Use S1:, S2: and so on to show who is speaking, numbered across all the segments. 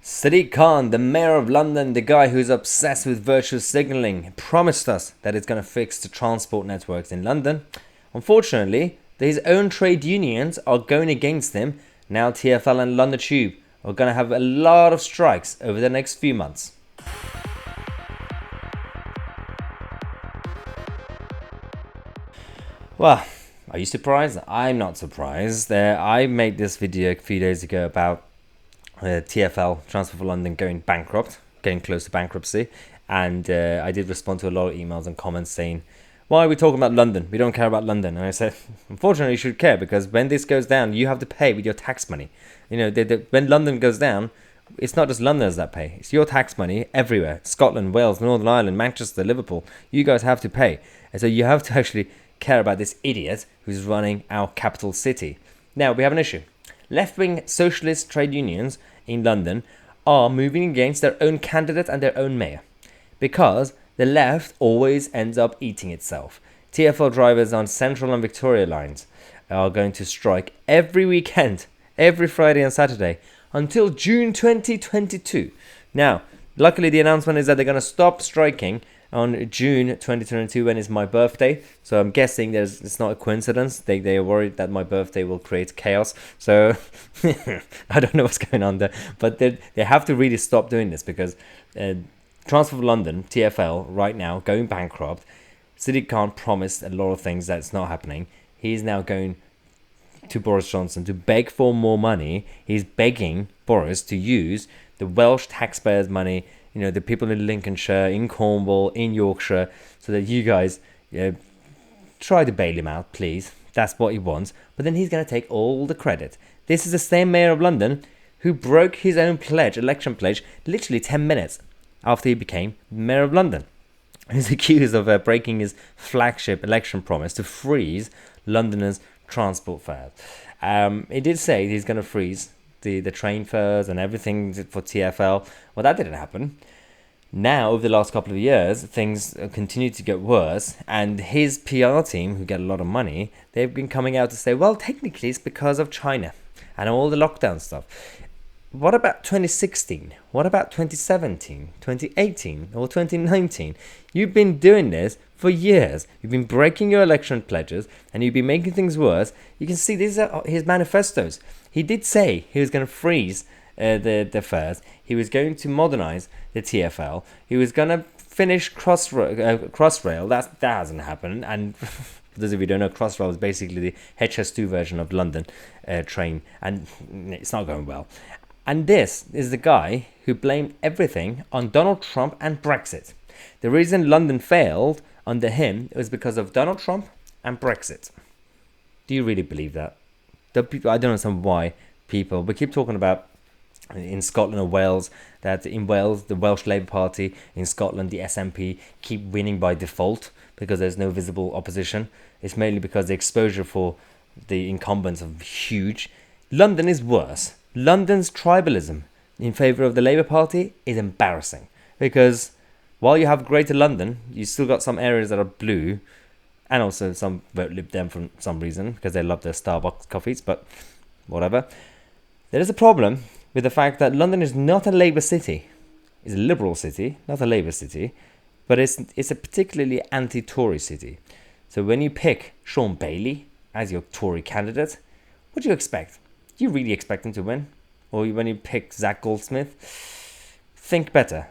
S1: Sadiq Khan, the mayor of London, the guy who's obsessed with virtual signalling, promised us that it's going to fix the transport networks in London. Unfortunately, his own trade unions are going against him. Now TfL and London Tube are going to have a lot of strikes over the next few months. Well, are you surprised? I'm not surprised. I made this video a few days ago about TfL, Transport for London, going bankrupt, getting close to bankruptcy. And I did respond to a lot of emails and comments saying, why are we talking about London? We don't care about London. And I said, unfortunately, you should care, because when this goes down, you have to pay with your tax money. You know, when London goes down, it's not just Londoners that pay. It's your tax money everywhere. Scotland, Wales, Northern Ireland, Manchester, Liverpool. You guys have to pay. And so you have to actually care about this idiot who's running our capital city. Now, we have an issue. Left-wing socialist trade unions in London are moving against their own candidate and their own mayor, because the left always ends up eating itself. TfL drivers on Central and Victoria lines are going to strike every weekend, every Friday and Saturday, until June 2022. Now, luckily the announcement is that they're going to stop striking on June 2022, when it's my birthday. So I'm guessing it's not a coincidence. They are worried that my birthday will create chaos. So I don't know what's going on there. But they have to really stop doing this, because Transport for London, TfL, right now, going bankrupt. Sadiq Khan promised a lot of things that's not happening. He's now going to Boris Johnson to beg for more money. He's begging Boris to use the Welsh taxpayers' money, you know, the people in Lincolnshire, in Cornwall, in Yorkshire, so that you guys try to bail him out, please. That's what he wants. But then he's going to take all the credit. This is the same mayor of London who broke his own election pledge, literally 10 minutes after he became mayor of London. He's accused of breaking his flagship election promise to freeze Londoners' transport fares. He did say he's going to freeze the train fares and everything for TfL. Well, that didn't happen. Now, over the last couple of years, things continue to get worse, and his PR team, who get a lot of money, they've been coming out to say, well, technically it's because of China and all the lockdown stuff. What about 2016? What about 2017, 2018, or 2019? You've been doing this for years. You've been breaking your election pledges, and you've been making things worse. You can see these are his manifestos. He did say he was going to freeze the fares. He was going to modernize the TfL. He was going to finish Crossrail. That hasn't happened. And for those of you who don't know, Crossrail is basically the HS2 version of London train, and it's not going well. And this is the guy who blamed everything on Donald Trump and Brexit. The reason London failed under him was because of Donald Trump and Brexit. Do you really believe that? I don't understand why people, we keep talking about in Scotland or Wales, that in Wales, the Welsh Labour Party, in Scotland, the SNP, keep winning by default because there's no visible opposition. It's mainly because the exposure for the incumbents are huge. London is worse. London's tribalism in favour of the Labour Party is embarrassing, because while you have Greater London, you still got some areas that are blue, and also some vote Lib Dem for some reason, because they love their Starbucks coffees, but whatever. There is a problem with the fact that London is not a Labour city. It's a Liberal city, not a Labour city, but it's a particularly anti-Tory city. So when you pick Sean Bailey as your Tory candidate, what do you expect? Do you really expect him to win? Or when you pick Zach Goldsmith? Think better.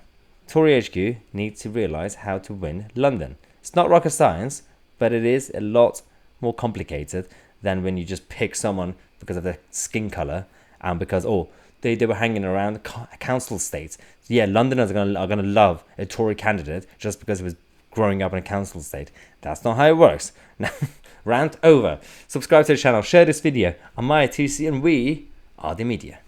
S1: Tory HQ needs to realise how to win London. It's not rocket science, but it is a lot more complicated than when you just pick someone because of their skin colour and because, they were hanging around council states. So yeah, Londoners are gonna love a Tory candidate just because he was growing up in a council state. That's not how it works. Now, rant over. Subscribe to the channel, share this video. I'm Tousi, and we are the media.